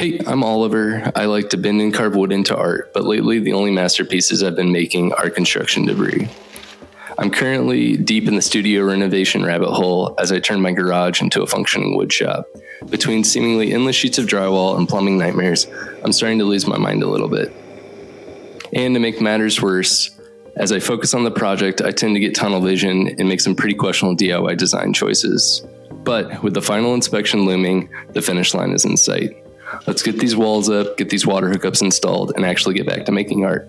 Hey, I'm Oliver. I like to bend and carve wood into art, but lately the only masterpieces I've been making are construction debris. I'm currently deep in the studio renovation rabbit hole as I turn my garage into a functioning wood shop. Between seemingly endless sheets of drywall and plumbing nightmares, I'm starting to lose my mind a little bit. And to make matters worse, as I focus on the project, I tend to get tunnel vision and make some pretty questionable DIY design choices. But with the final inspection looming, the finish line is in sight. Let's get these walls up, get these water hookups installed, and actually get back to making art.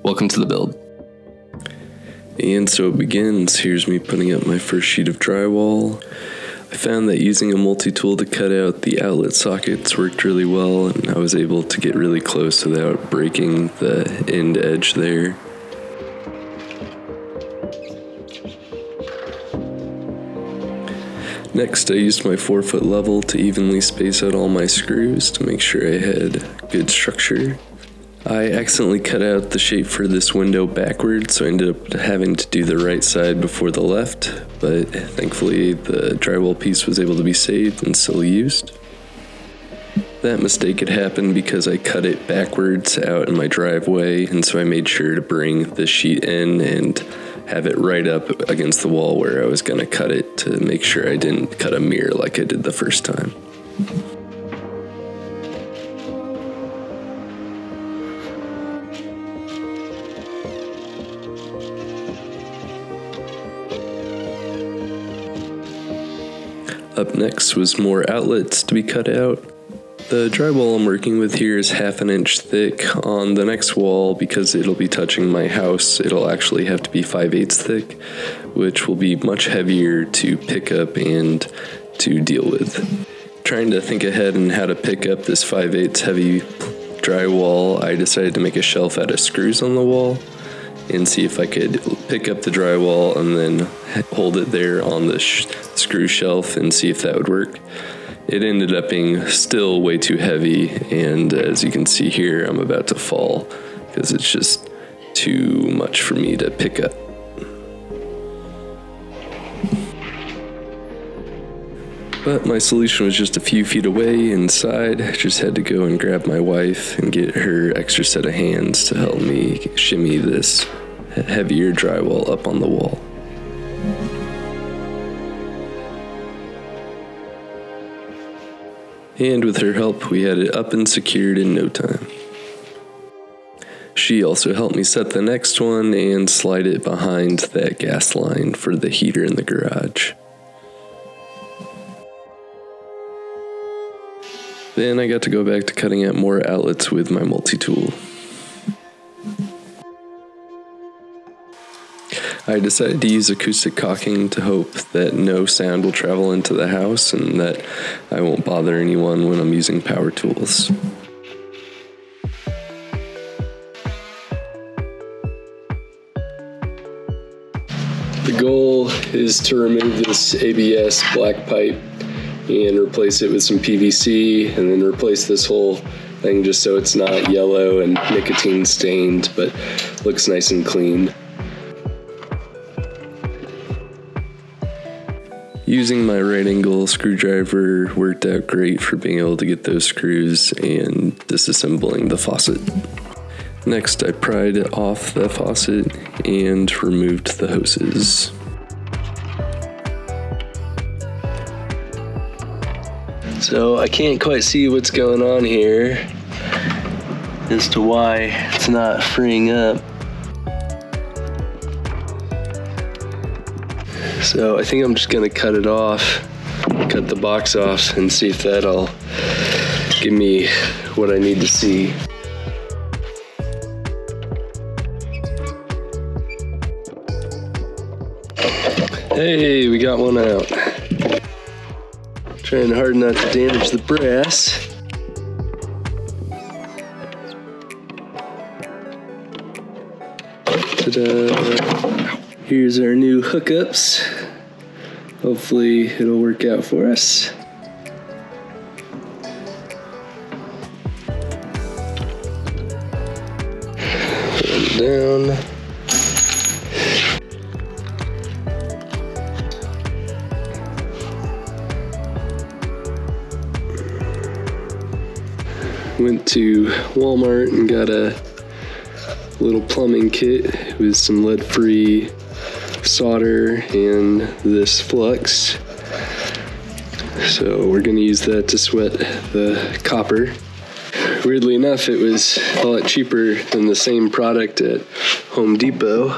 Welcome to the build. And so it begins. Here's me putting up my first sheet of drywall. I found that using a multi-tool to cut out the outlet sockets worked really well, and I was able to get really close without breaking the end edge there. Next, I used my 4-foot level to evenly space out all my screws to make sure I had good structure. I accidentally cut out the shape for this window backwards, so I ended up having to do the right side before the left, but thankfully the drywall piece was able to be saved and still used. That mistake had happened because I cut it backwards out in my driveway, and so I made sure to bring the sheet in and have it right up against the wall where I was going to cut it to make sure I didn't cut a mirror like I did the first time. Up next was more outlets to be cut out. The drywall I'm working with here is 1/2 inch thick. On the next wall, because it'll be touching my house, it'll actually have to be 5/8 thick, which will be much heavier to pick up and to deal with. Trying to think ahead on how to pick up this 5/8 heavy drywall, I decided to make a shelf out of screws on the wall and see if I could pick up the drywall and then hold it there on the screw shelf and see if that would work. It ended up being still way too heavy, and as you can see here, I'm about to fall because it's just too much for me to pick up. But my solution was just a few feet away inside. I just had to go and grab my wife and get her extra set of hands to help me shimmy this heavier drywall up on the wall. And with her help, we had it up and secured in no time. She also helped me set the next one and slide it behind that gas line for the heater in the garage. Then I got to go back to cutting out more outlets with my multi-tool. I decided to use acoustic caulking to hope that no sound will travel into the house and that I won't bother anyone when I'm using power tools. The goal is to remove this ABS black pipe and replace it with some PVC, and then replace this whole thing just so it's not yellow and nicotine stained, but looks nice and clean. Using my right angle screwdriver worked out great for being able to get those screws and disassembling the faucet. Next, I pried off the faucet and removed the hoses. So I can't quite see what's going on here as to why it's not freeing up. So I think I'm just gonna cut it off, cut the box off, and see if that'll give me what I need to see. Hey, we got one out. Trying hard not to damage the brass. Ta-da! Here's our new hookups. Hopefully it'll work out for us. Put them down. Went to Walmart and got a little plumbing kit with some lead-free solder and this flux. So we're going to use that to sweat the copper. Weirdly enough, it was a lot cheaper than the same product at Home Depot.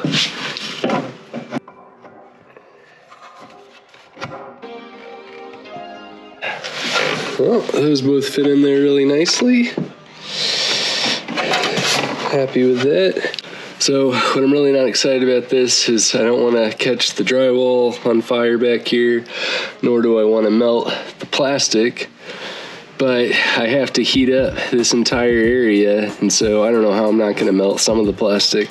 Well, those both fit in there really nicely. Happy with that. So what I'm really not excited about this is I don't want to catch the drywall on fire back here, nor do I want to melt the plastic, but I have to heat up this entire area, and so I don't know how I'm not going to melt some of the plastic,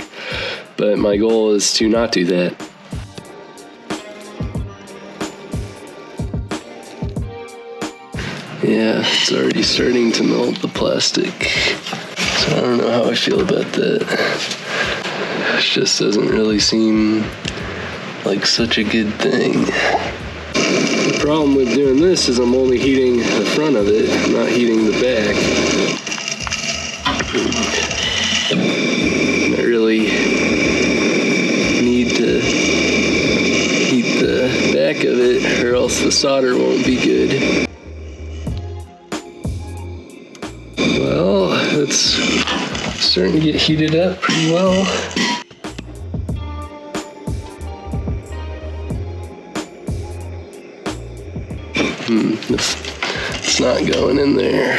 but my goal is to not do that. Yeah, it's already starting to melt the plastic, so I don't know how I feel about that. It just doesn't really seem like such a good thing. The problem with doing this is I'm only heating the front of it, I'm not heating the back. I really need to heat the back of it or else the solder won't be good. Well, it's starting to get heated up pretty well. It's not going in there.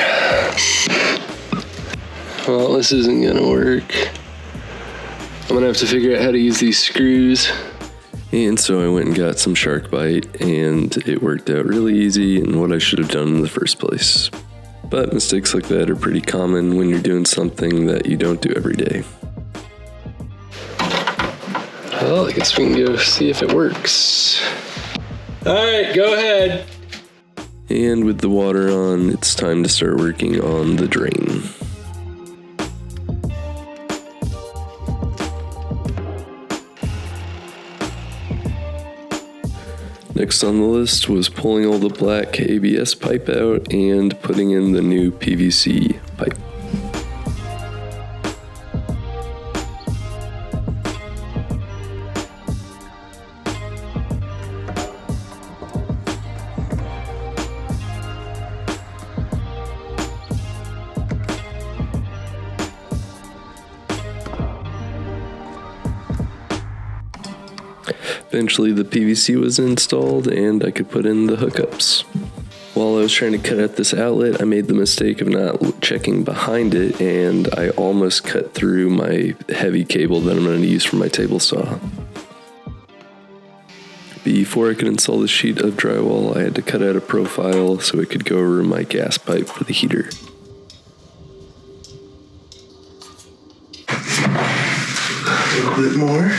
Well, this isn't gonna work. I'm gonna have to figure out how to use these screws. And so I went and got some shark bite, and it worked out really easy and what I should have done in the first place. But mistakes like that are pretty common when you're doing something that you don't do every day. Well, I guess we can go see if it works. All right, go ahead. And with the water on, it's time to start working on the drain. Next on the list was pulling all the black ABS pipe out and putting in the new PVC pipe. Eventually the PVC was installed and I could put in the hookups. While I was trying to cut out this outlet, I made the mistake of not checking behind it, and I almost cut through my heavy cable that I'm going to use for my table saw. Before I could install the sheet of drywall, I had to cut out a profile so it could go over my gas pipe for the heater. A little bit more.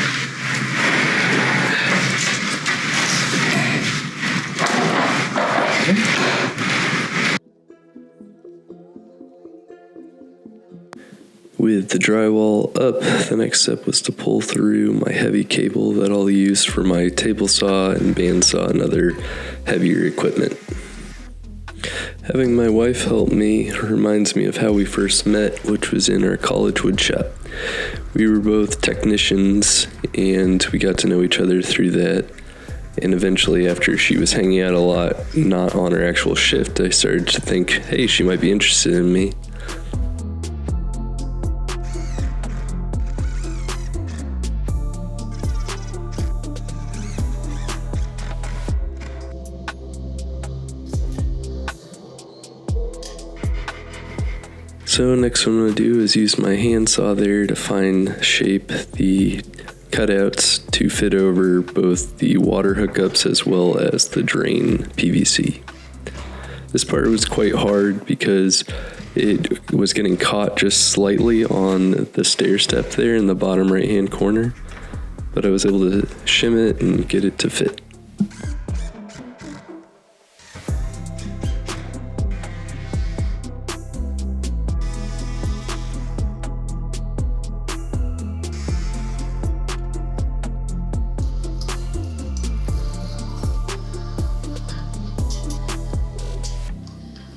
With the drywall up, the next step was to pull through my heavy cable that I'll use for my table saw and bandsaw and other heavier equipment. Having my wife help me reminds me of how we first met, which was in our college wood shop. We were both technicians and we got to know each other through that. And eventually, after she was hanging out a lot, not on her actual shift, I started to think, hey, she might be interested in me. So next what I'm going to do is use my handsaw there to fine shape the cutouts to fit over both the water hookups as well as the drain PVC. This part was quite hard because it was getting caught just slightly on the stair step there in the bottom right hand corner, but I was able to shim it and get it to fit.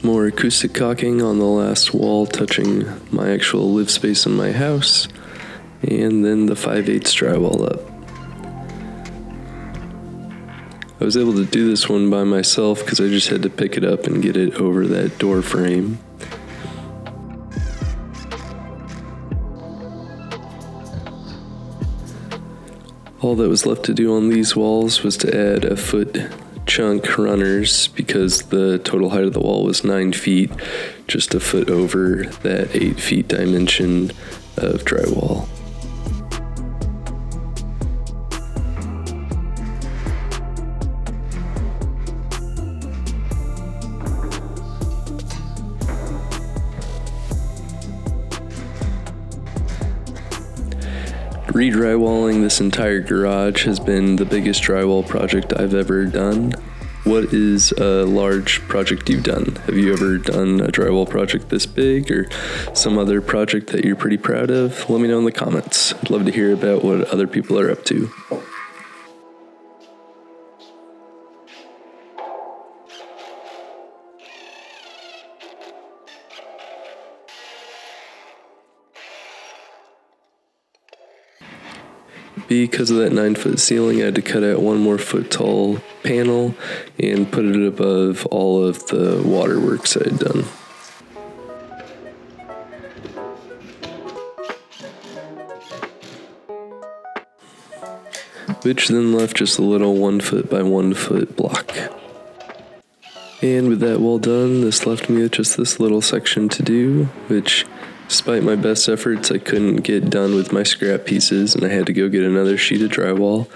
More acoustic caulking on the last wall touching my actual live space in my house, and then the 5/8 drywall up. I was able to do this one by myself because I just had to pick it up and get it over that door frame. All that was left to do on these walls was to add a foot chunk runners because the total height of the wall was 9 feet, just a foot over that 8 feet dimension of drywall. Re-drywalling this entire garage has been the biggest drywall project I've ever done. What is a large project you've done? Have you ever done a drywall project this big or some other project that you're pretty proud of? Let me know in the comments. I'd love to hear about what other people are up to. Because of that 9-foot ceiling, I had to cut out 1 more foot tall panel and put it above all of the waterworks I had done. Which then left just a little 1 foot by 1 foot block. And with that wall done, this left me with just this little section to do, which, despite my best efforts, I couldn't get done with my scrap pieces, and I had to go get another sheet of drywall.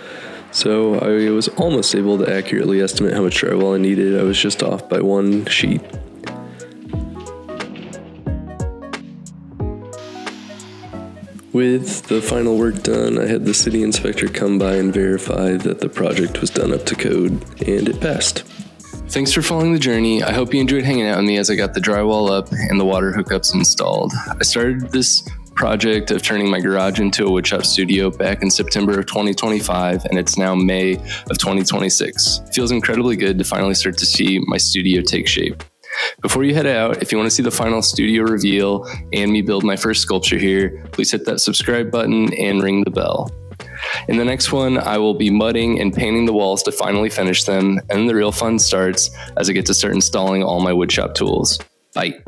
So I was almost able to accurately estimate how much drywall I needed. I was just off by 1 sheet. With the final work done, I had the city inspector come by and verify that the project was done up to code, and it passed. Thanks for following the journey. I hope you enjoyed hanging out with me as I got the drywall up and the water hookups installed. I started this project of turning my garage into a woodshop studio back in September of 2025, and it's now May of 2026. It feels incredibly good to finally start to see my studio take shape. Before you head out, if you want to see the final studio reveal and me build my first sculpture here, please hit that subscribe button and ring the bell. In the next one, I will be mudding and painting the walls to finally finish them, and the real fun starts as I get to start installing all my woodshop tools. Bye.